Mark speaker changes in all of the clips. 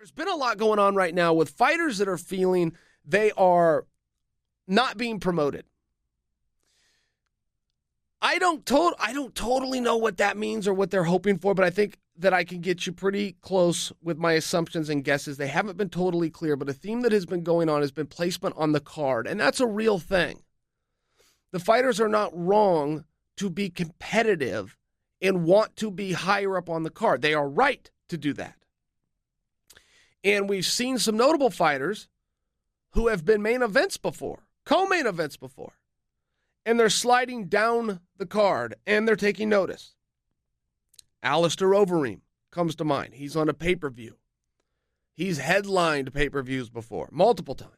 Speaker 1: There's been a lot going on right now with fighters that are feeling they are not being promoted. I don't totally know what that means or what they're hoping for, but I think that I can get you pretty close with my assumptions and guesses. They haven't been totally clear, but a theme that has been going on has been placement on the card, and that's a real thing. The fighters are not wrong to be competitive and want to be higher up on the card. They are right to do that. And we've seen some notable fighters who have been main events before, co-main events before, and they're sliding down the card and they're taking notice. Alistair Overeem comes to mind. He's on a pay-per-view. He's headlined pay-per-views before, multiple times.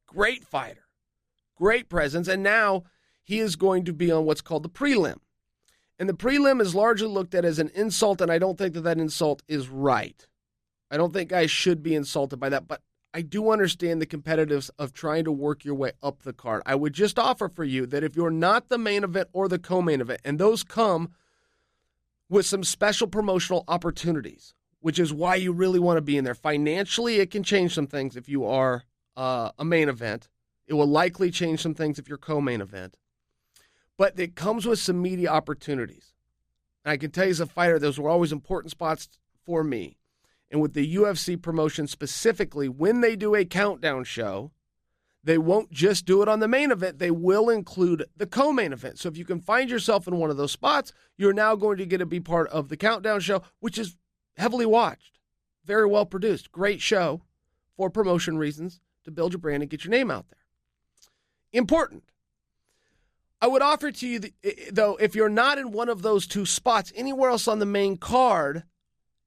Speaker 1: Great fighter, great presence, and now he is going to be on what's called the prelim. And the prelim is largely looked at as an insult, and I don't think that that insult is right. I don't think guys should be insulted by that, but I do understand the competitiveness of trying to work your way up the card. I would just offer for you that if you're not the main event or the co-main event, and those come with some special promotional opportunities, which is why you really want to be in there. Financially, it can change some things if you are a main event. It will likely change some things if you're co-main event. But it comes with some media opportunities. And I can tell you as a fighter, those were always important spots for me. And with the UFC promotion specifically, when they do a countdown show, they won't just do it on the main event. They will include the co-main event. So if you can find yourself in one of those spots, you're now going to get to be part of the countdown show, which is heavily watched, very well produced, great show for promotion reasons to build your brand and get your name out there. Important. I would offer to you, though, if you're not in one of those two spots, anywhere else on the main card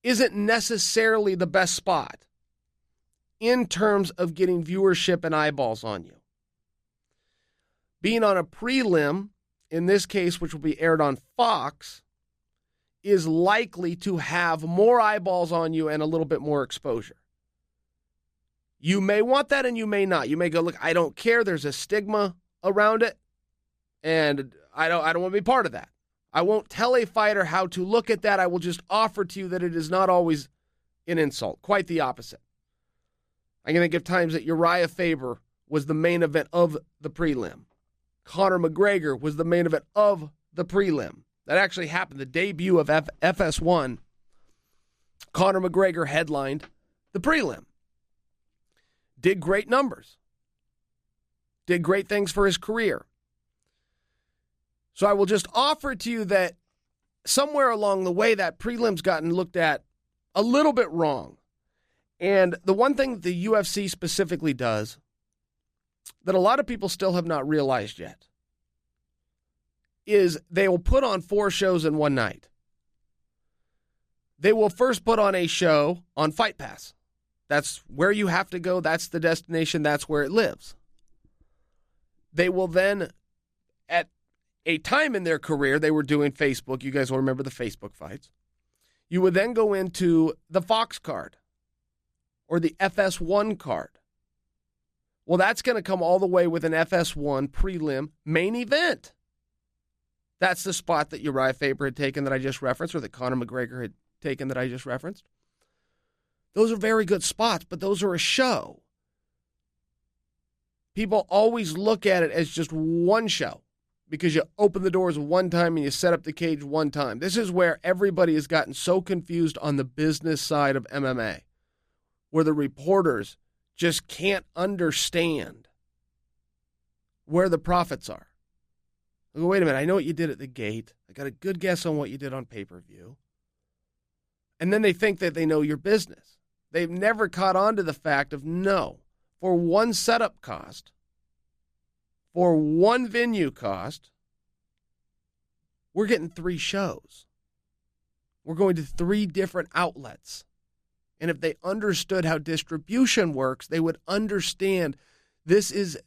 Speaker 1: isn't necessarily the best spot in terms of getting viewership and eyeballs on you. Being on a prelim, in this case, which will be aired on Fox, is likely to have more eyeballs on you and a little bit more exposure. You may want that and you may not. You may go, look, I don't care. There's a stigma around it, and I don't want to be part of that. I won't tell a fighter how to look at that. I will just offer to you that it is not always an insult. Quite the opposite. I can think of times that Uriah Faber was the main event of the prelim. Conor McGregor was the main event of the prelim. That actually happened. The debut of FS1, Conor McGregor headlined the prelim. Did great numbers. Did great things for his career. So I will just offer to you that somewhere along the way, that prelim's gotten looked at a little bit wrong. And the one thing that the UFC specifically does that a lot of people still have not realized yet is they will put on 4 shows in one night. They will first put on a show on Fight Pass. That's where you have to go. That's the destination. That's where it lives. They will then, at a time in their career, they were doing Facebook. You guys will remember the Facebook fights. You would then go into the Fox card or the FS1 card. Well, that's going to come all the way with an FS1 prelim main event. That's the spot that Uriah Faber had taken that I just referenced, or that Conor McGregor had taken that I just referenced. Those are very good spots, but those are a show. People always look at it as just one show because you open the doors one time and you set up the cage one time. This is where everybody has gotten so confused on the business side of MMA, where the reporters just can't understand where the profits are. I go, wait a minute, I know what you did at the gate. I got a good guess on what you did on pay-per-view. And then they think that they know your business. They've never caught on to the fact of, no, for one setup cost, for one venue cost, we're getting 3 shows. We're going to 3 different outlets. And if they understood how distribution works, they would understand this is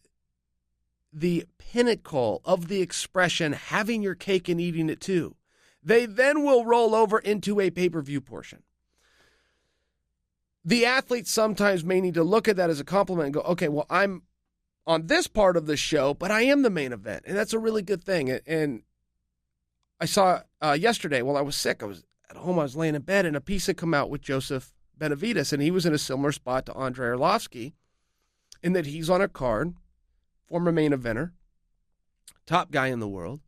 Speaker 1: the pinnacle of the expression, having your cake and eating it too. They then will roll over into a pay-per-view portion. The athletes sometimes may need to look at that as a compliment and go, okay, well, I'm on this part of the show, but I am the main event. And that's a really good thing. And I saw yesterday, while I was sick, I was at home, I was laying in bed, and a piece had come out with Joseph Benavidez, and he was in a similar spot to Andrei Arlovsky in that he's on a card, former main eventer, top guy in the world,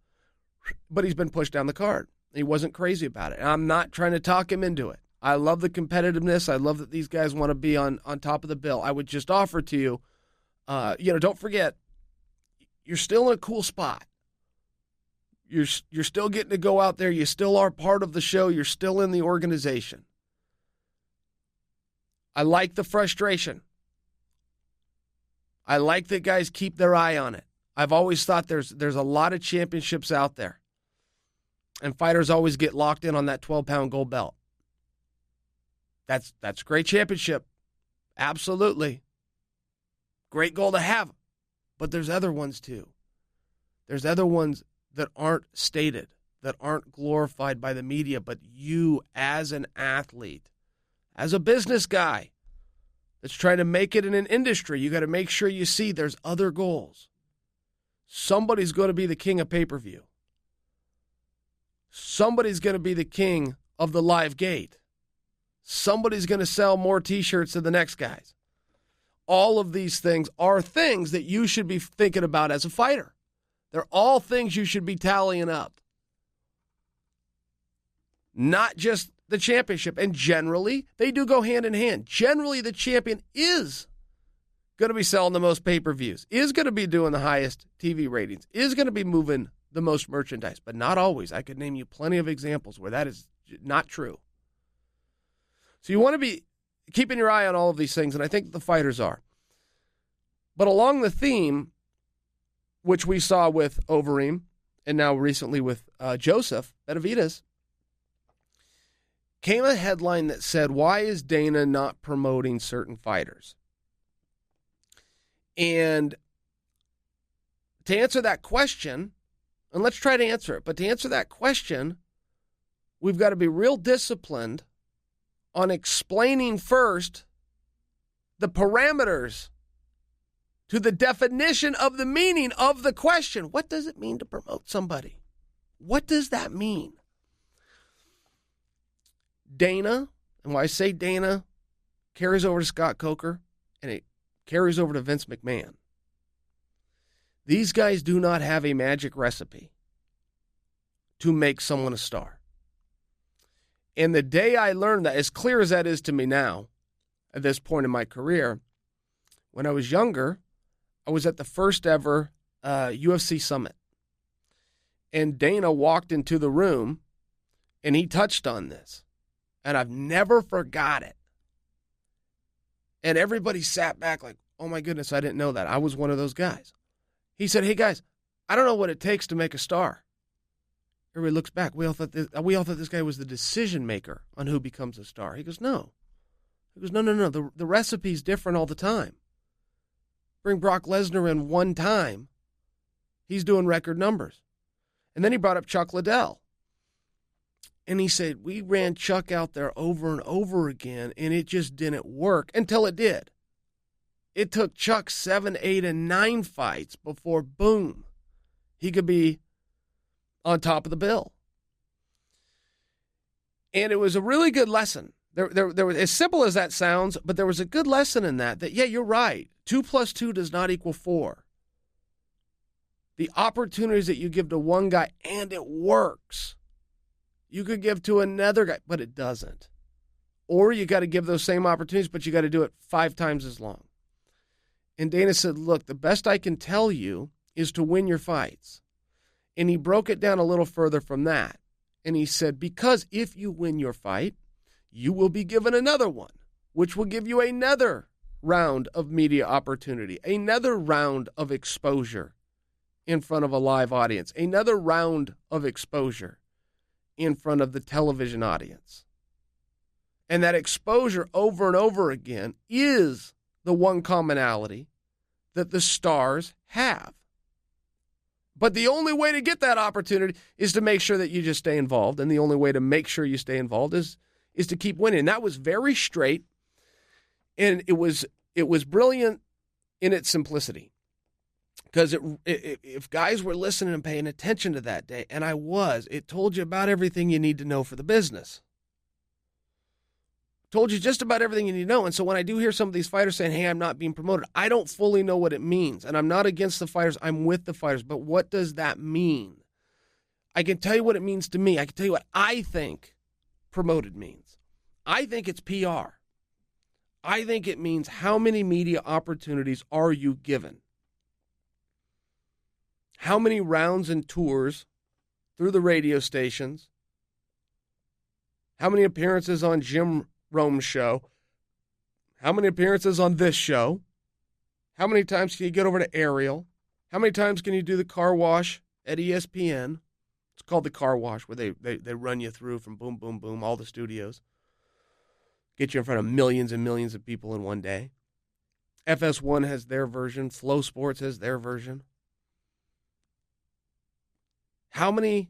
Speaker 1: but he's been pushed down the card. He wasn't crazy about it. And I'm not trying to talk him into it. I love the competitiveness. I love that these guys want to be on top of the bill. I would just offer to you, don't forget, you're still in a cool spot. You're still getting to go out there. You still are part of the show. You're still in the organization. I like the frustration. I like that guys keep their eye on it. I've always thought there's a lot of championships out there, and fighters always get locked in on that 12-pound gold belt. That's a great championship. Absolutely. Great goal to have. But there's other ones too. There's other ones that aren't stated, that aren't glorified by the media, but you as an athlete, as a business guy that's trying to make it in an industry, you got to make sure you see there's other goals. Somebody's going to be the king of pay-per-view. Somebody's going to be the king of the live gate. Somebody's going to sell more T-shirts than the next guys. All of these things are things that you should be thinking about as a fighter. They're all things you should be tallying up. Not just the championship. And generally, they do go hand in hand. Generally, the champion is going to be selling the most pay-per-views, is going to be doing the highest TV ratings, is going to be moving the most merchandise, but not always. I could name you plenty of examples where that is not true. So you want to be keeping your eye on all of these things, and I think the fighters are. But along the theme, which we saw with Overeem, and now recently with Joseph Benavidez, came a headline that said, why is Dana not promoting certain fighters? And to answer that question, and let's try to answer it, but to answer that question, we've got to be real disciplined on explaining first the parameters to the definition of the meaning of the question. What does it mean to promote somebody? What does that mean? Dana, and when I say Dana, carries over to Scott Coker, and it carries over to Vince McMahon. These guys do not have a magic recipe to make someone a star. And the day I learned that, as clear as that is to me now, at this point in my career, when I was younger, I was at the first ever UFC summit. And Dana walked into the room, and he touched on this. And I've never forgot it. And everybody sat back like, oh my goodness, I didn't know that. I was one of those guys. He said, hey guys, I don't know what it takes to make a star. Everybody looks back. We all thought this guy was the decision maker on who becomes a star. He goes, no. He goes, no. The recipe's different all the time. Bring Brock Lesnar in one time, he's doing record numbers. And then he brought up Chuck Liddell. And he said, we ran Chuck out there over and over again, and it just didn't work until it did. It took Chuck 7, 8, and 9 fights before, boom, he could be on top of the bill. And it was a really good lesson. There was, as simple as that sounds, but there was a good lesson in that, yeah, you're right. 2 + 2 does not equal 4. The opportunities that you give to one guy, and it works, you could give to another guy, but it doesn't. Or you got to give those same opportunities, but you got to do it 5 times as long. And Dana said, look, the best I can tell you is to win your fights. And he broke it down a little further from that. And he said, because if you win your fight, you will be given another one, which will give you another round of media opportunity, another round of exposure in front of a live audience, another round of exposure in front of the television audience. And that exposure over and over again is the one commonality that the stars have. But the only way to get that opportunity is to make sure that you just stay involved. And the only way to make sure you stay involved is to keep winning. And that was very straight. And it was brilliant in its simplicity. Because if guys were listening and paying attention to that day, and I was, it told you about everything you need to know for the business. Told you just about everything you need to know. And so when I do hear some of these fighters saying, hey, I'm not being promoted, I don't fully know what it means. And I'm not against the fighters. I'm with the fighters. But what does that mean? I can tell you what it means to me. I can tell you what I think promoted means. I think it's PR. I think it means how many media opportunities are you given? How many rounds and tours through the radio stations? How many appearances on Jim Rome's show? How many appearances on this show? How many times can you get over to Ariel? How many times can you do the car wash at ESPN? It's called the car wash, where they run you through from boom, boom, boom, all the studios. Get you in front of millions and millions of people in one day. FS1 has their version. Flow Sports has their version. How many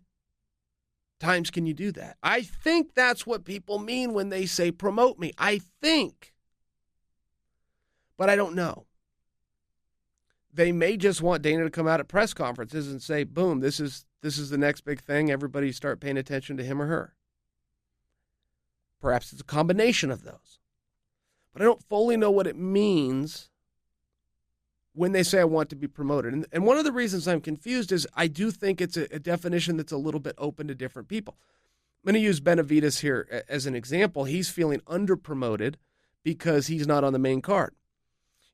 Speaker 1: times can you do that? I think that's what people mean when they say promote me. I think. But I don't know. They may just want Dana to come out at press conferences and say, boom, this is the next big thing. Everybody start paying attention to him or her. Perhaps it's a combination of those. But I don't fully know what it means when they say I want to be promoted. And one of the reasons I'm confused is I do think it's a definition that's a little bit open to different people. I'm going to use Benavidez here as an example. He's feeling under-promoted because he's not on the main card.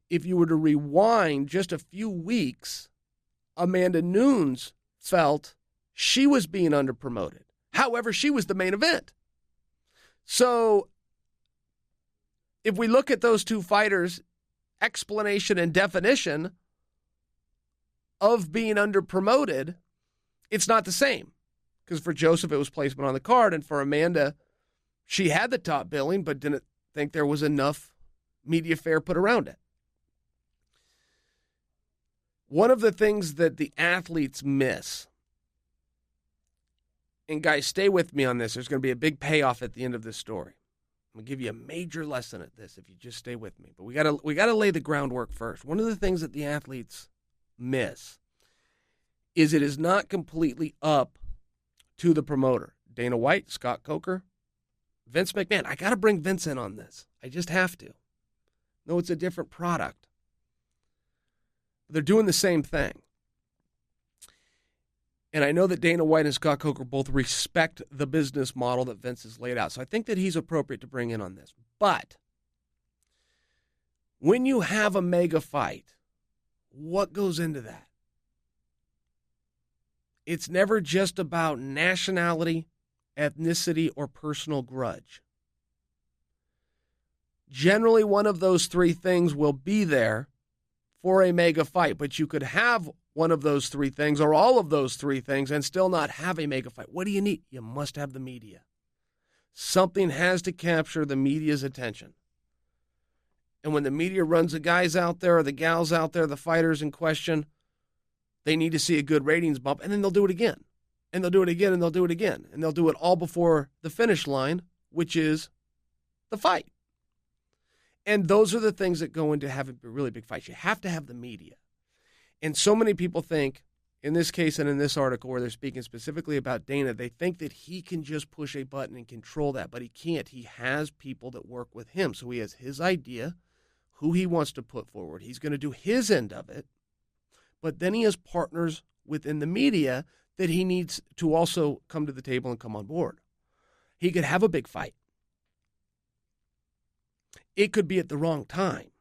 Speaker 1: If you were to rewind just a few weeks, Amanda Nunes felt she was being under-promoted. However, she was the main event. So if we look at those two fighters' explanation and definition of being under-promoted, it's not the same. Because for Joseph, it was placement on the card, and for Amanda, she had the top billing, but didn't think there was enough media fare put around it. One of the things that the athletes miss, and guys, stay with me on this. There's going to be a big payoff at the end of this story. I'm going to give you a major lesson at this if you just stay with me. But we got to lay the groundwork first. One of the things that the athletes miss is it is not completely up to the promoter. Dana White, Scott Coker, Vince McMahon. I got to bring Vince in on this. I just have to. No, it's a different product. They're doing the same thing. And I know that Dana White and Scott Coker both respect the business model that Vince has laid out. So I think that he's appropriate to bring in on this. But when you have a mega fight, what goes into that? It's never just about nationality, ethnicity, or personal grudge. Generally, one of those three things will be there for a mega fight, but you could have one of those three things or all of those three things and still not have a mega fight. What do you need? You must have the media. Something has to capture the media's attention. And when the media runs the guys out there or the gals out there, the fighters in question, they need to see a good ratings bump, and then they'll do it again. And they'll do it again, and they'll do it again. And they'll do it all before the finish line, which is the fight. And those are the things that go into having really big fights. You have to have the media. And so many people think, in this case and in this article where they're speaking specifically about Dana, they think that he can just push a button and control that, but he can't. He has people that work with him. So he has his idea, who he wants to put forward. He's going to do his end of it, but then he has partners within the media that he needs to also come to the table and come on board. He could have a big fight. It could be at the wrong time.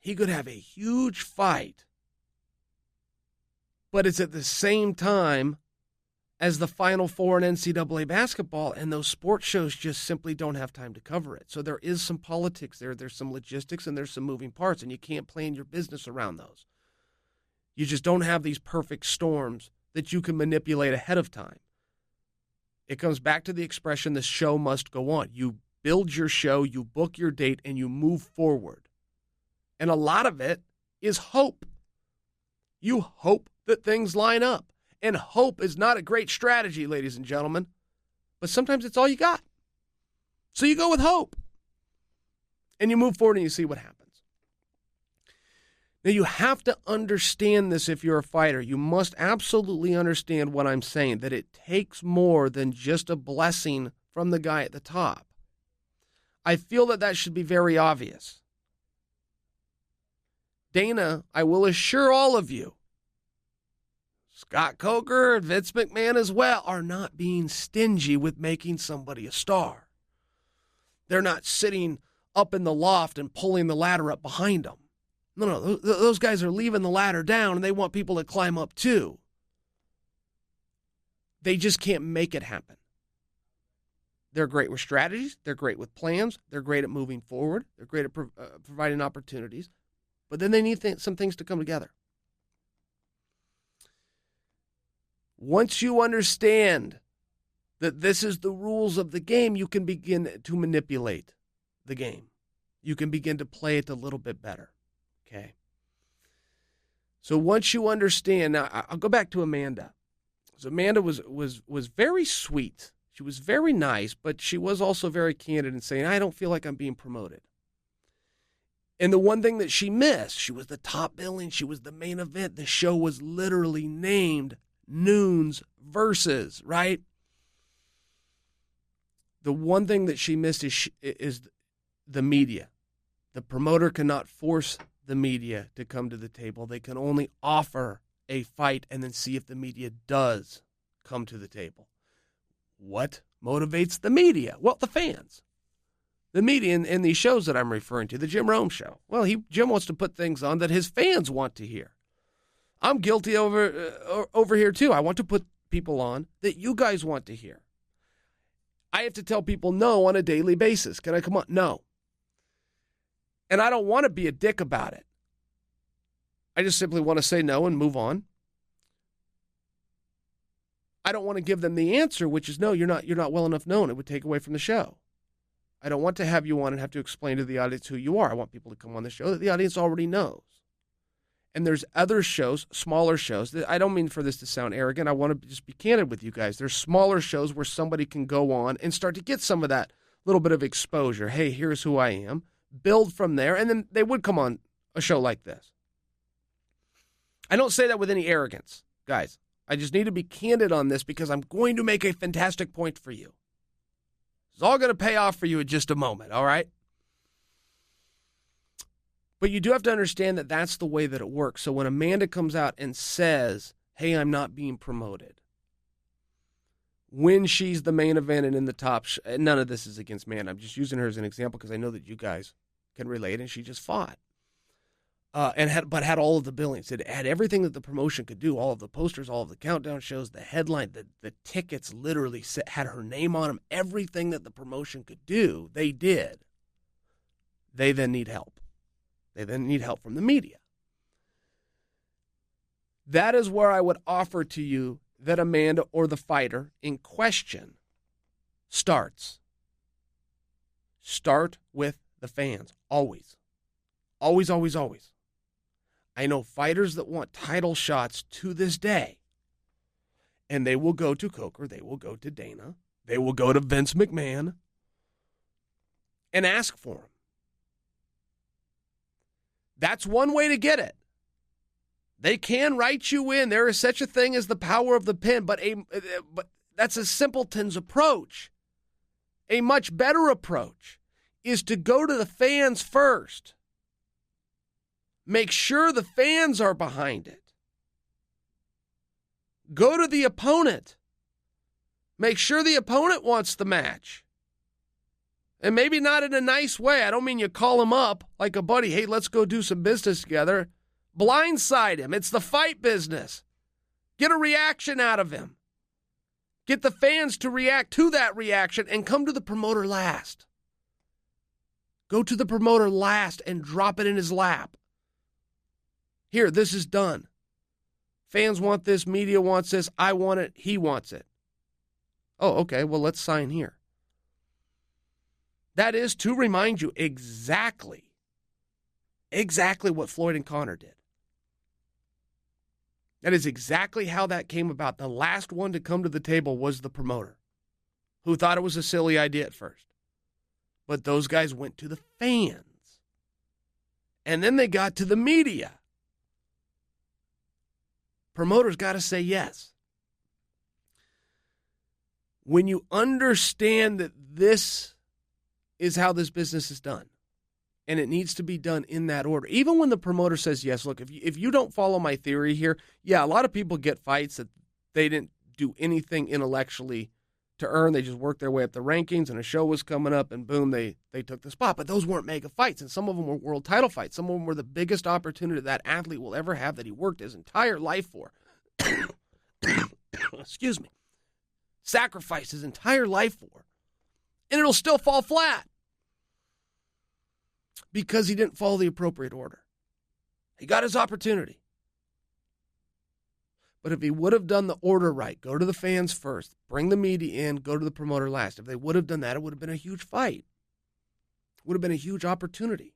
Speaker 1: He could have a huge fight, but it's at the same time as the Final Four in NCAA basketball, and those sports shows just simply don't have time to cover it. So there is some politics there. There's some logistics, and there's some moving parts, and you can't plan your business around those. You just don't have these perfect storms that you can manipulate ahead of time. It comes back to the expression, the show must go on. You build your show, you book your date, and you move forward. And a lot of it is hope. You hope that things line up. And hope is not a great strategy, ladies and gentlemen. But sometimes it's all you got. So you go with hope. And you move forward and you see what happens. Now, you have to understand this if you're a fighter. You must absolutely understand what I'm saying, that it takes more than just a blessing from the guy at the top. I feel that should be very obvious. Dana, I will assure all of you, Scott Coker and Vince McMahon as well, are not being stingy with making somebody a star. They're not sitting up in the loft and pulling the ladder up behind them. No, those guys are leaving the ladder down and they want people to climb up too. They just can't make it happen. They're great with strategies. They're great with plans. They're great at moving forward. They're great at providing opportunities. But then they need some things to come together. Once you understand that this is the rules of the game, you can begin to manipulate the game. You can begin to play it a little bit better. Okay? So once you understand, now I'll go back to Amanda. So Amanda was very sweet. She was very nice, but she was also very candid in saying, I don't feel like I'm being promoted. And the one thing that she missed, she was the top billing, she was the main event. The show was literally named Noon's Versus, right? The one thing that she missed is the media. The promoter cannot force the media to come to the table. They can only offer a fight and then see if the media does come to the table. What motivates the media? Well, the fans. The media in these shows that I'm referring to, the Jim Rome show. Well, Jim wants to put things on that his fans want to hear. I'm guilty over here too. I want to put people on that you guys want to hear. I have to tell people no on a daily basis. Can I come on? No. And I don't want to be a dick about it. I just simply want to say no and move on. I don't want to give them the answer, which is no, you're not well enough known. It would take away from the show. I don't want to have you on and have to explain to the audience who you are. I want people to come on the show that the audience already knows. And there's other shows, smaller shows, that I don't mean for this to sound arrogant. I want to just be candid with you guys. There's smaller shows where somebody can go on and start to get some of that little bit of exposure. Hey, here's who I am. Build from there, and then they would come on a show like this. I don't say that with any arrogance, guys. I just need to be candid on this because I'm going to make a fantastic point for you. It's all going to pay off for you in just a moment, all right? But you do have to understand that that's the way that it works. So when Amanda comes out and says, hey, I'm not being promoted, when she's the main event and in the top, none of this is against Amanda. I'm just using her as an example because I know that you guys can relate, and she just fought. But had all of the billings. It had everything that the promotion could do, all of the posters, all of the countdown shows, the headline, the tickets literally had her name on them. Everything that the promotion could do, they did. They then need help. They then need help from the media. That is where I would offer to you that Amanda or the fighter in question starts. Start with the fans. Always. Always, always, always. I know fighters that want title shots to this day. And they will go to Coker. They will go to Dana. They will go to Vince McMahon and ask for them. That's one way to get it. They can write you in. There is such a thing as the power of the pen, but that's a simpleton's approach. A much better approach is to go to the fans first. Make sure the fans are behind it. Go to the opponent. Make sure the opponent wants the match. And maybe not in a nice way. I don't mean you call him up like a buddy. Hey, let's go do some business together. Blindside him. It's the fight business. Get a reaction out of him. Get the fans to react to that reaction and come to the promoter last. Go to the promoter last and drop it in his lap. Here, this is done. Fans want this. Media wants this. I want it. He wants it. Oh, okay. Well, let's sign here. That is to remind you exactly what Floyd and Connor did. That is exactly how that came about. The last one to come to the table was the promoter, who thought it was a silly idea at first. But those guys went to the fans. And then they got to the media. Promoters got to say yes. When you understand that this is how this business is done. And it needs to be done in that order. Even when the promoter says, yes, look, if you don't follow my theory here, yeah, a lot of people get fights that they didn't do anything intellectually to earn. They just worked their way up the rankings, and a show was coming up, and boom, they took the spot. But those weren't mega fights, and some of them were world title fights. Some of them were the biggest opportunity that athlete will ever have that he worked his entire life for. Excuse me. Sacrificed his entire life for. And it'll still fall flat. Because he didn't follow the appropriate order. He got his opportunity. But if he would have done the order right, go to the fans first, bring the media in, go to the promoter last. If they would have done that, it would have been a huge fight. It would have been a huge opportunity.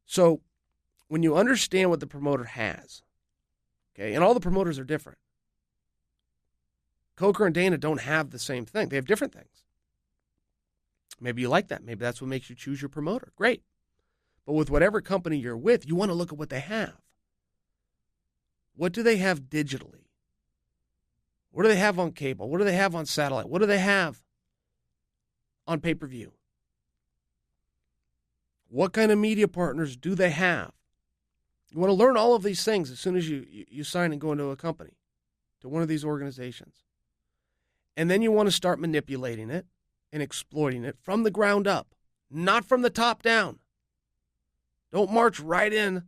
Speaker 1: So when you understand what the promoter has, okay, and all the promoters are different. Coker and Dana don't have the same thing. They have different things. Maybe you like that. Maybe that's what makes you choose your promoter. Great. But with whatever company you're with, you want to look at what they have. What do they have digitally? What do they have on cable? What do they have on satellite? What do they have on pay-per-view? What kind of media partners do they have? You want to learn all of these things as soon as you sign and go into a company, to one of these organizations. And then you want to start manipulating it and exploiting it from the ground up, not from the top down. Don't march right in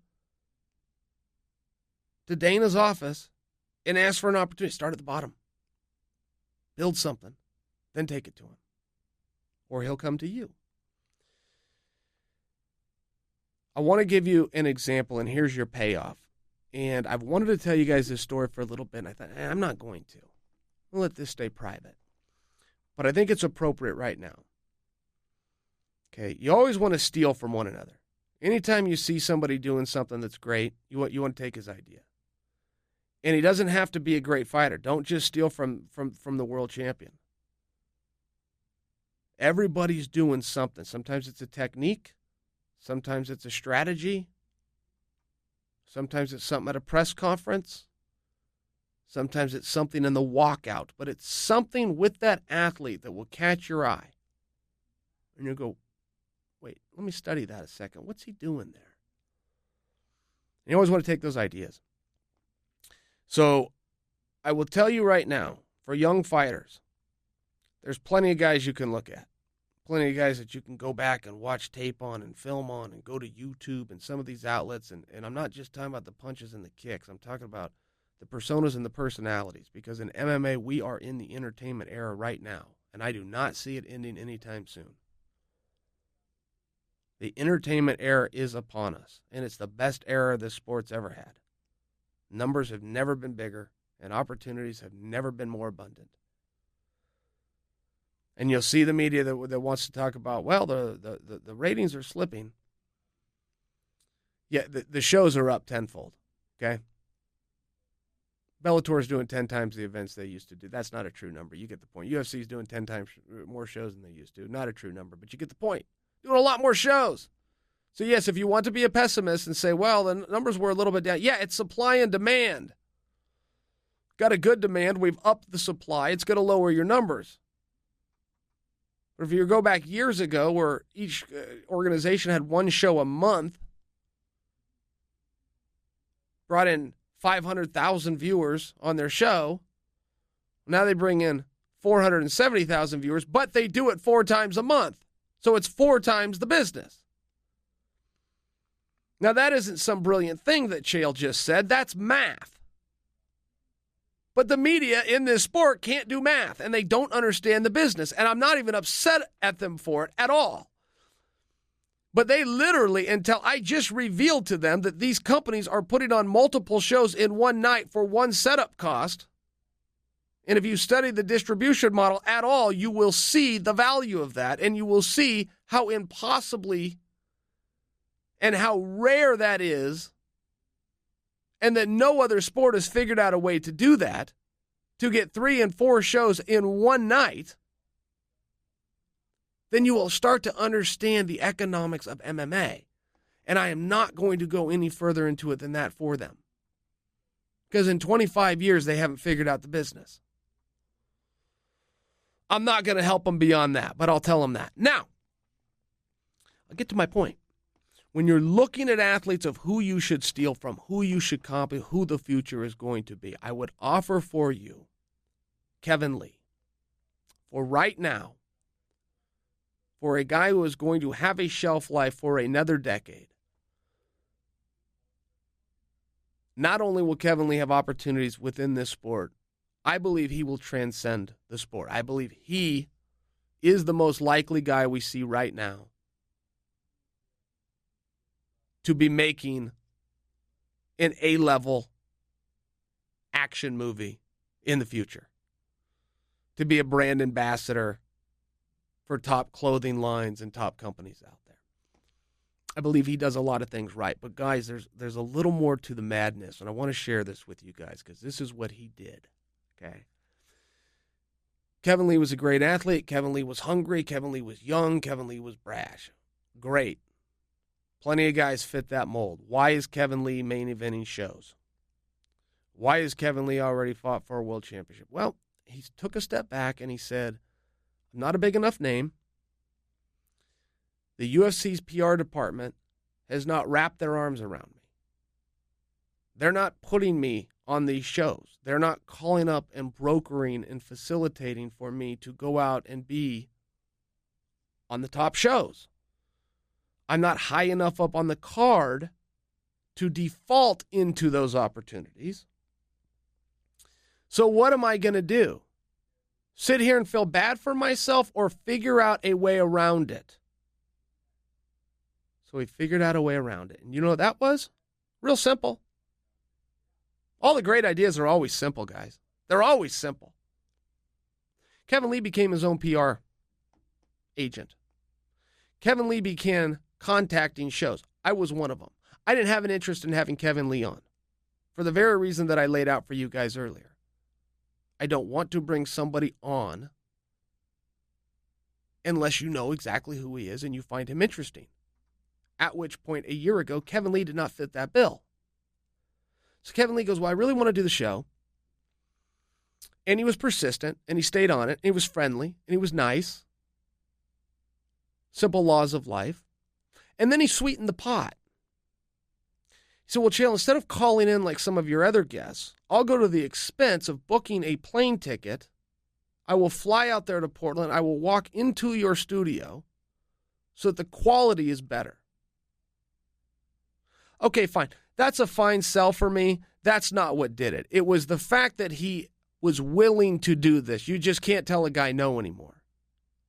Speaker 1: to Dana's office and ask for an opportunity. Start at the bottom. Build something, then take it to him. Or he'll come to you. I want to give you an example, and here's your payoff. And I've wanted to tell you guys this story for a little bit, and I thought, I'm not going to. I'll let this stay private. But I think it's appropriate right now. Okay, you always want to steal from one another. Anytime you see somebody doing something that's great, you want to take his idea. And he doesn't have to be a great fighter. Don't just steal from the world champion. Everybody's doing something. Sometimes it's a technique. Sometimes it's a strategy. Sometimes it's something at a press conference. Sometimes it's something in the walkout. But it's something with that athlete that will catch your eye. And you'll go, wait, let me study that a second. What's he doing there? And you always want to take those ideas. So I will tell you right now, for young fighters, there's plenty of guys you can look at. Plenty of guys that you can go back and watch tape on and film on and go to YouTube and some of these outlets. And I'm not just talking about the punches and the kicks. I'm talking about the personas and the personalities. Because in MMA, we are in the entertainment era right now. And I do not see it ending anytime soon. The entertainment era is upon us. And it's the best era this sport's ever had. Numbers have never been bigger. And opportunities have never been more abundant. And you'll see the media that wants to talk about, well, the ratings are slipping. Yeah, the shows are up tenfold, okay? Bellator is doing 10 times the events they used to do. That's not a true number. You get the point. UFC is doing 10 times more shows than they used to. Not a true number, but you get the point. Doing a lot more shows. So, yes, if you want to be a pessimist and say, well, the numbers were a little bit down. Yeah, it's supply and demand. Got a good demand. We've upped the supply. It's going to lower your numbers. But if you go back years ago where each organization had one show a month, brought in 500,000 viewers on their show, now they bring in 470,000 viewers, but they do it 4 times a month. So it's 4 times the business. Now that isn't some brilliant thing that Chael just said. That's math. But the media in this sport can't do math, and they don't understand the business. And I'm not even upset at them for it at all. But they literally, until I just revealed to them that these companies are putting on multiple shows in one night for one setup cost. And if you study the distribution model at all, you will see the value of that, and you will see how impossibly and how rare that is. And that no other sport has figured out a way to do that, to get 3 and 4 shows in one night, then you will start to understand the economics of MMA. And I am not going to go any further into it than that for them. Because in 25 years, they haven't figured out the business. I'm not going to help him beyond that, but I'll tell him that. Now, I'll get to my point. When you're looking at athletes of who you should steal from, who you should copy, who the future is going to be, I would offer for you Kevin Lee. For right now, for a guy who is going to have a shelf life for another decade, not only will Kevin Lee have opportunities within this sport, I believe he will transcend the sport. I believe he is the most likely guy we see right now to be making an A-level action movie in the future, to be a brand ambassador for top clothing lines and top companies out there. I believe he does a lot of things right. But, guys, there's a little more to the madness, and I want to share this with you guys because this is what he did, okay? Kevin Lee was a great athlete. Kevin Lee was hungry. Kevin Lee was young. Kevin Lee was brash. Great. Plenty of guys fit that mold. Why is Kevin Lee main eventing shows? Why has Kevin Lee already fought for a world championship? Well, he took a step back and he said, I'm not a big enough name. The UFC's PR department has not wrapped their arms around me. They're not putting me on these shows. They're not calling up and brokering and facilitating for me to go out and be on the top shows. I'm not high enough up on the card to default into those opportunities. So what am I going to do? Sit here and feel bad for myself or figure out a way around it? So he figured out a way around it. And you know what that was? Real simple. All the great ideas are always simple, guys. They're always simple. Kevin Lee became his own PR agent. Kevin Lee began contacting shows. I was one of them. I didn't have an interest in having Kevin Lee on for the very reason that I laid out for you guys earlier. I don't want to bring somebody on unless you know exactly who he is and you find him interesting. At which point, a year ago, Kevin Lee did not fit that bill. So Kevin Lee goes, well, I really want to do the show. And he was persistent, and he stayed on it, and he was friendly, and he was nice. Simple laws of life. And then he sweetened the pot. He said, well, Chael, instead of calling in like some of your other guests, I'll go to the expense of booking a plane ticket. I will fly out there to Portland. I will walk into your studio so that the quality is better. Okay, fine. That's a fine sell for me. That's not what did it. It was the fact that he was willing to do this. You just can't tell a guy no anymore.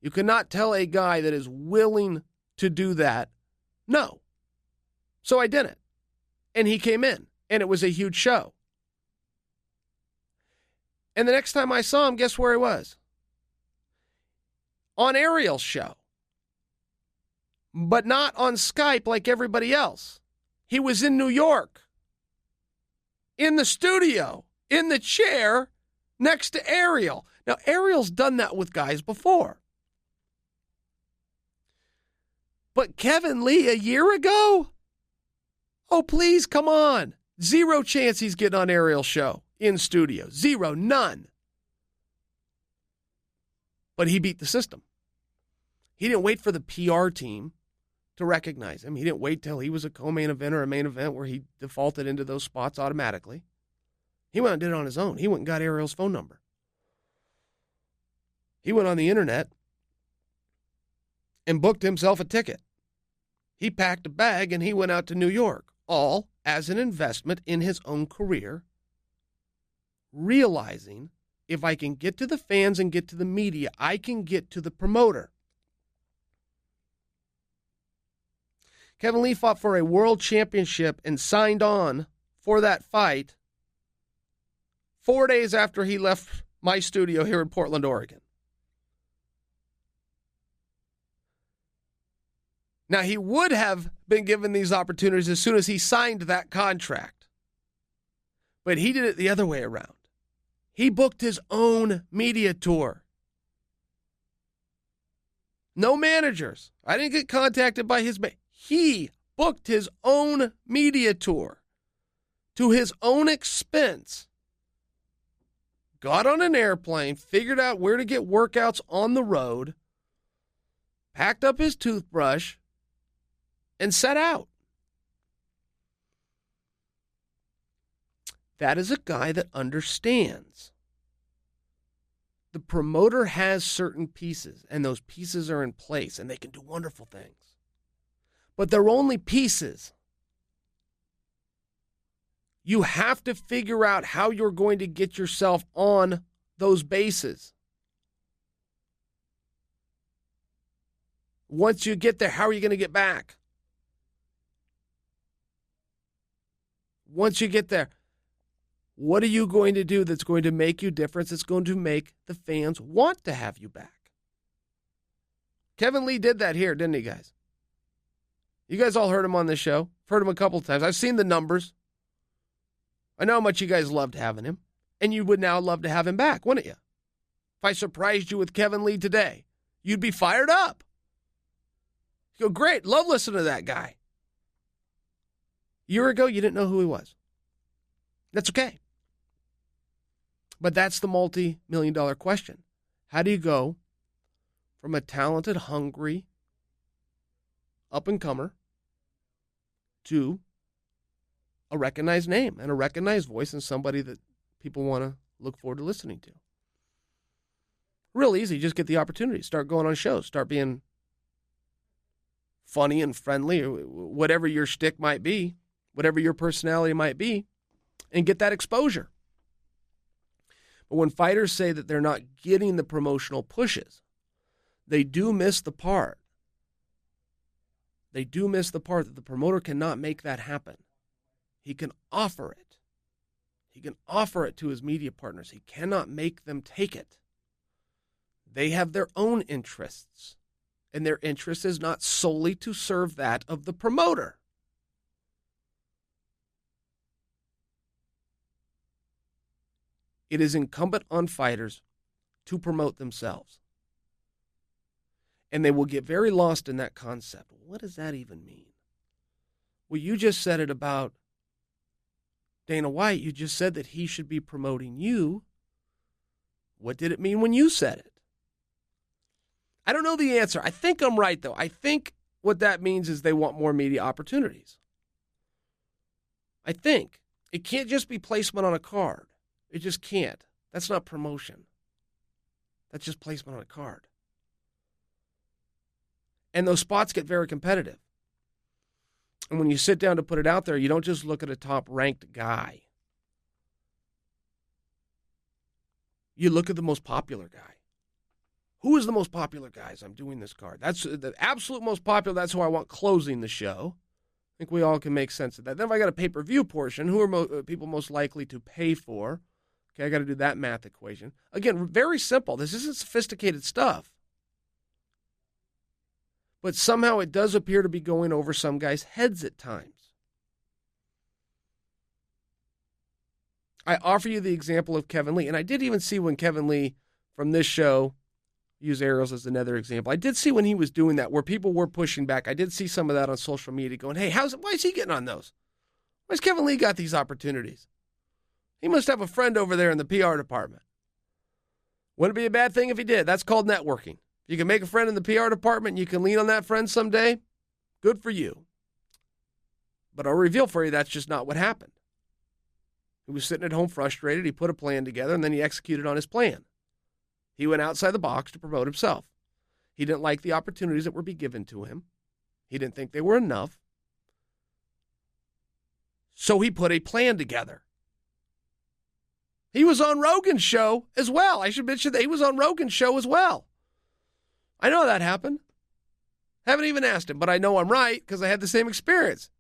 Speaker 1: You cannot tell a guy that is willing to do that no. So I did it. And he came in, and it was a huge show. And the next time I saw him, guess where he was? On Ariel's show. But not on Skype like everybody else. He was in New York. In the studio. In the chair next to Ariel. Now, Ariel's done that with guys before. But Kevin Lee a year ago? Oh, please, come on. Zero chance he's getting on Ariel's show in studio. Zero, none. But he beat the system. He didn't wait for the PR team to recognize him. He didn't wait till he was a co-main event or a main event where he defaulted into those spots automatically. He went and did it on his own. He went and got Ariel's phone number. He went on the internet and booked himself a ticket. He packed a bag and he went out to New York, all as an investment in his own career, realizing if I can get to the fans and get to the media, I can get to the promoter. Kevin Lee fought for a world championship and signed on for that fight 4 days after he left my studio here in Portland, Oregon. Now, he would have been given these opportunities as soon as he signed that contract. But he did it the other way around. He booked his own media tour. No managers. I didn't get contacted by his He booked his own media tour to his own expense. got on an airplane, figured out where to get workouts on the road, packed up his toothbrush, and set out. That is a guy that understands. The promoter has certain pieces, and those pieces are in place, and they can do wonderful things. But they're only pieces. You have to figure out how you're going to get yourself on those bases. Once you get there, how are you going to get back? Once you get there, what are you going to do that's going to make you different? It's going to make the fans want to have you back. Kevin Lee did that here, didn't he, guys? You guys all heard him on this show. Heard him a couple of times. I've seen the numbers. I know how much you guys loved having him, and you would now love to have him back, wouldn't you? If I surprised you with Kevin Lee today, you'd be fired up. You go, great, love listening to that guy. A year ago, you didn't know who he was. That's okay. But that's the multi-million-dollar question. How do you go from a talented, hungry, up-and-comer to a recognized name and a recognized voice and somebody that people want to look forward to listening to? Real easy. Just get the opportunity. Start going on shows. Start being funny and friendly, or whatever your shtick might be, whatever your personality might be, and get that exposure. But when fighters say that they're not getting the promotional pushes, they do miss the part. They do miss the part that the promoter cannot make that happen. He can offer it. He can offer it to his media partners. He cannot make them take it. They have their own interests, and their interest is not solely to serve that of the promoter. It is incumbent on fighters to promote themselves. And they will get very lost in that concept. What does that even mean? Well, you just said it about Dana White. You just said that he should be promoting you. What did it mean when you said it? I don't know the answer. I think I'm right, though. I think what that means is they want more media opportunities. I think. It can't just be placement on a card. It just can't. That's not promotion. That's just placement on a card. And those spots get very competitive. And when you sit down to put it out there, you don't just look at a top-ranked guy. You look at the most popular guy. Who is the most popular guys? I'm doing this card. That's the absolute most popular. That's who I want closing the show. I think we all can make sense of that. Then if I got a pay-per-view portion, who are people most likely to pay for? Okay, I got to do that math equation. Again, very simple. This isn't sophisticated stuff. But somehow it does appear to be going over some guys' heads at times. I offer you the example of Kevin Lee, and I did even see when Kevin Lee from this show, use Ariels as another example, I did see when he was doing that where people were pushing back. I did see some of that on social media going, hey, why is he getting on those? Why's Kevin Lee got these opportunities? He must have a friend over there in the PR department. Wouldn't it be a bad thing if he did? That's called networking. You can make a friend in the PR department and you can lean on that friend someday. Good for you. But I'll reveal for you that's just not what happened. He was sitting at home frustrated. He put a plan together and then he executed on his plan. He went outside the box to promote himself. He didn't like the opportunities that were being given to him. He didn't think they were enough. So he put a plan together. He was on Rogan's show as well. I should mention that he was on Rogan's show as well. I know that happened. Haven't even asked him, but I know I'm right because I had the same experience.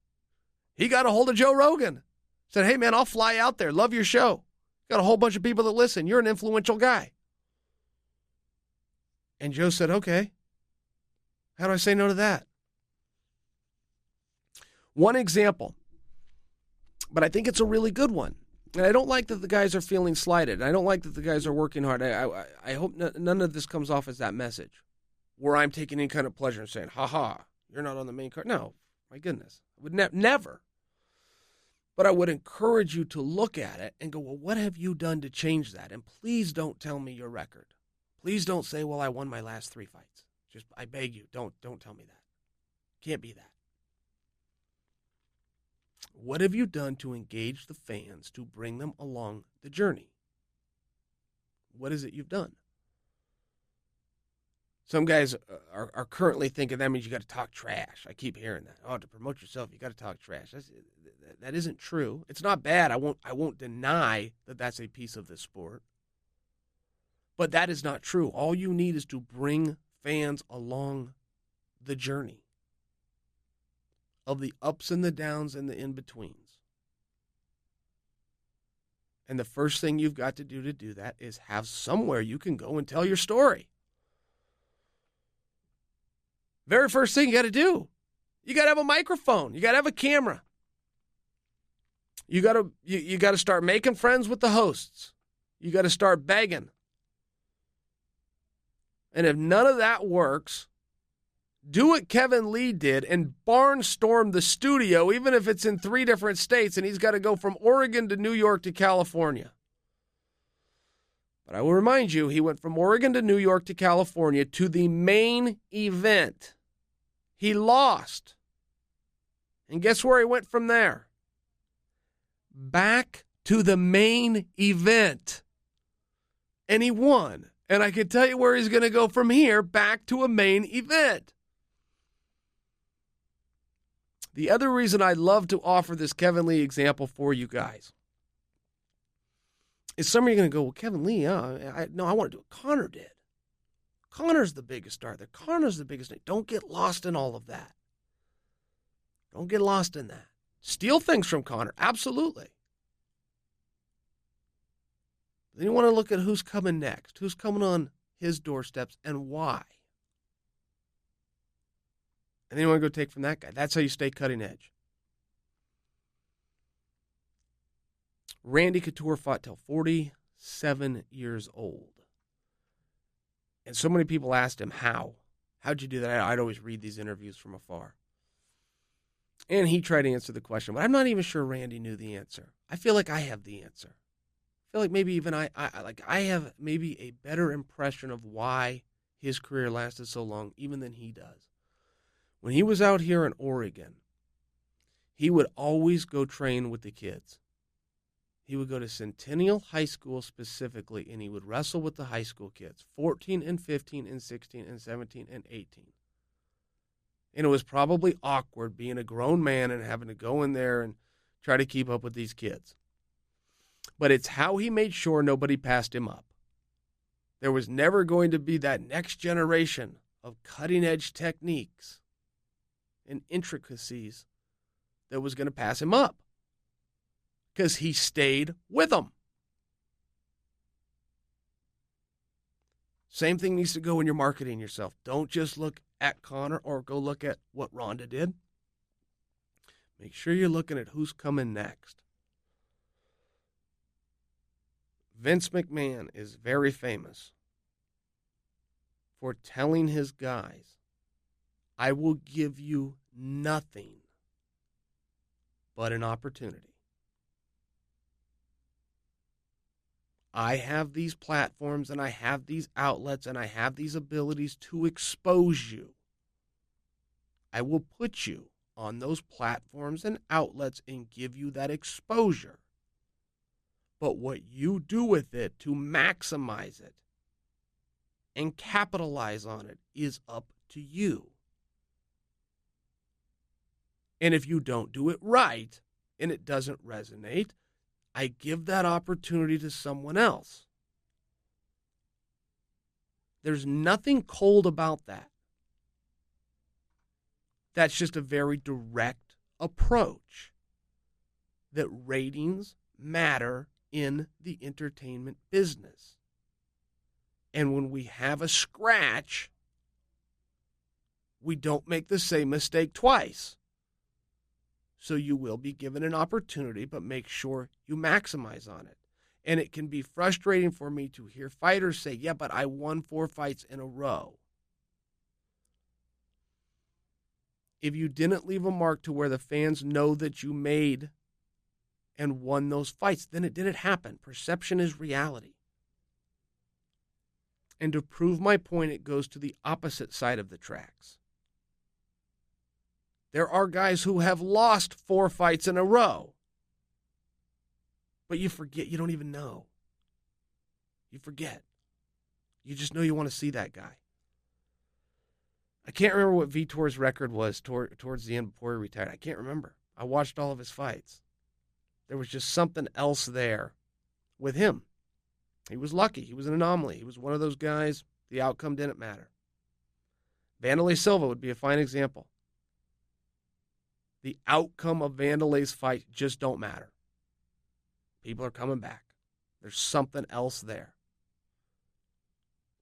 Speaker 1: He got a hold of Joe Rogan. Said, hey, man, I'll fly out there. Love your show. Got a whole bunch of people that listen. You're an influential guy. And Joe said, okay. How do I say no to that? One example, but I think it's a really good one. And I don't like that the guys are feeling slighted. I don't like that the guys are working hard. I hope none of this comes off as that message where I'm taking any kind of pleasure in saying, ha, you're not on the main card. No, my goodness. I would never. But I would encourage you to look at it and go, well, what have you done to change that? And please don't tell me your record. Please don't say, well, I won my last 3 fights. Just, I beg you, don't tell me that. Can't be that. What have you done to engage the fans to bring them along the journey? What is it you've done? Some guys are currently thinking that means you got to talk trash. I keep hearing that. Oh, to promote yourself, you got to talk trash. That isn't true. It's not bad. I won't deny that that's a piece of this sport. But that is not true. All you need is to bring fans along the journey of the ups and the downs and the in-betweens. And the first thing you've got to do that is have somewhere you can go and tell your story. Very first thing you got to do, you got to have a microphone. You got to have a camera. You got to start making friends with the hosts. You got to start begging. And if none of that works, do what Kevin Lee did and barnstorm the studio, even if it's in 3 different states and he's got to go from Oregon to New York to California. But I will remind you, he went from Oregon to New York to California to the main event. He lost. And guess where he went from there? Back to the main event. And he won. And I can tell you where he's going to go from here, back to a main event. The other reason I love to offer this Kevin Lee example for you guys is some of you are going to go, well, Kevin Lee, I want to do what Conor did. Conor's the biggest star there. Conor's the biggest name. Don't get lost in all of that. Don't get lost in that. Steal things from Conor, absolutely. Then you want to look at who's coming next, who's coming on his doorsteps, and why. And then you want to go take from that guy. That's how you stay cutting edge. Randy Couture fought till 47 years old. And so many people asked him, how? How'd you do that? I'd always read these interviews from afar. And he tried to answer the question, but I'm not even sure Randy knew the answer. I feel like I have the answer. I feel like maybe even I have maybe a better impression of why his career lasted so long, even than he does. When he was out here in Oregon, he would always go train with the kids. He would go to Centennial High School specifically, and he would wrestle with the high school kids, 14 and 15 and 16 and 17 and 18. And it was probably awkward being a grown man and having to go in there and try to keep up with these kids. But it's how he made sure nobody passed him up. There was never going to be that next generation of cutting-edge techniques and intricacies that was going to pass him up, because he stayed with them. Same thing needs to go when you're marketing yourself. Don't just look at Conor or go look at what Ronda did. Make sure you're looking at who's coming next. Vince McMahon is very famous for telling his guys, I will give you nothing but an opportunity. I have these platforms and I have these outlets and I have these abilities to expose you. I will put you on those platforms and outlets and give you that exposure. But what you do with it to maximize it and capitalize on it is up to you. And if you don't do it right and it doesn't resonate, I give that opportunity to someone else. There's nothing cold about that. That's just a very direct approach that ratings matter in the entertainment business. And when we have a scratch, we don't make the same mistake twice. So you will be given an opportunity, but make sure you maximize on it. And it can be frustrating for me to hear fighters say, yeah, but I won 4 fights in a row. If you didn't leave a mark to where the fans know that you made and won those fights. Then it didn't happen. Perception is reality. And to prove my point, it goes to the opposite side of the tracks. There are guys who have lost 4 fights in a row. But you forget, you don't even know. You forget. You just know you want to see that guy. I can't remember what Vitor's record was towards the end before he retired. I can't remember. I watched all of his fights. There was just something else there with him. He was lucky. He was an anomaly. He was one of those guys, the outcome didn't matter. Vanderlei Silva would be a fine example. The outcome of Vanderlei's fight just don't matter. People are coming back. There's something else there.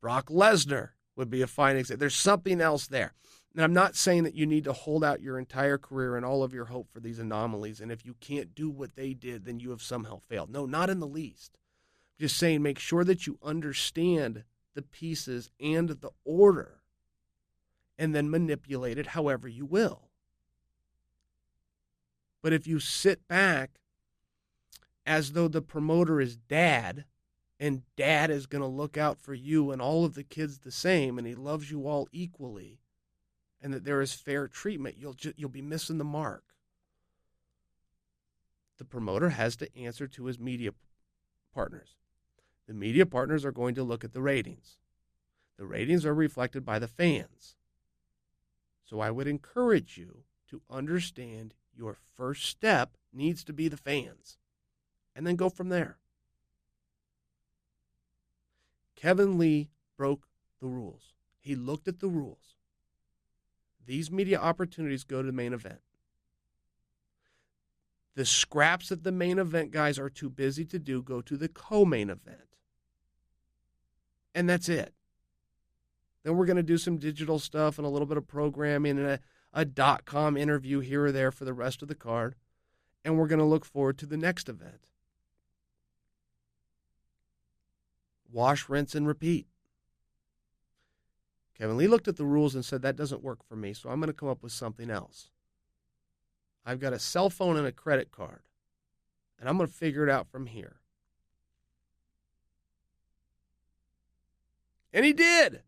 Speaker 1: Brock Lesnar would be a fine example. There's something else there. And I'm not saying that you need to hold out your entire career and all of your hope for these anomalies, and if you can't do what they did, then you have somehow failed. No, not in the least. I'm just saying make sure that you understand the pieces and the order, and then manipulate it however you will. But if you sit back as though the promoter is dad, and dad is going to look out for you and all of the kids the same, and he loves you all equally, and that there is fair treatment, you'll be missing the mark. The promoter has to answer to his media partners. The media partners are going to look at the ratings. The ratings are reflected by the fans. So I would encourage you to understand your first step needs to be the fans, and then go from there. Kevin Lee broke the rules. He looked at the rules. These media opportunities go to the main event. The scraps that the main event guys are too busy to do go to the co-main event. And that's it. Then we're going to do some digital stuff and a little bit of programming and a .com interview here or there for the rest of the card. And we're going to look forward to the next event. Wash, rinse, and repeat. Kevin Lee looked at the rules and said, that doesn't work for me, so I'm going to come up with something else. I've got a cell phone and a credit card, and I'm going to figure it out from here. And he did.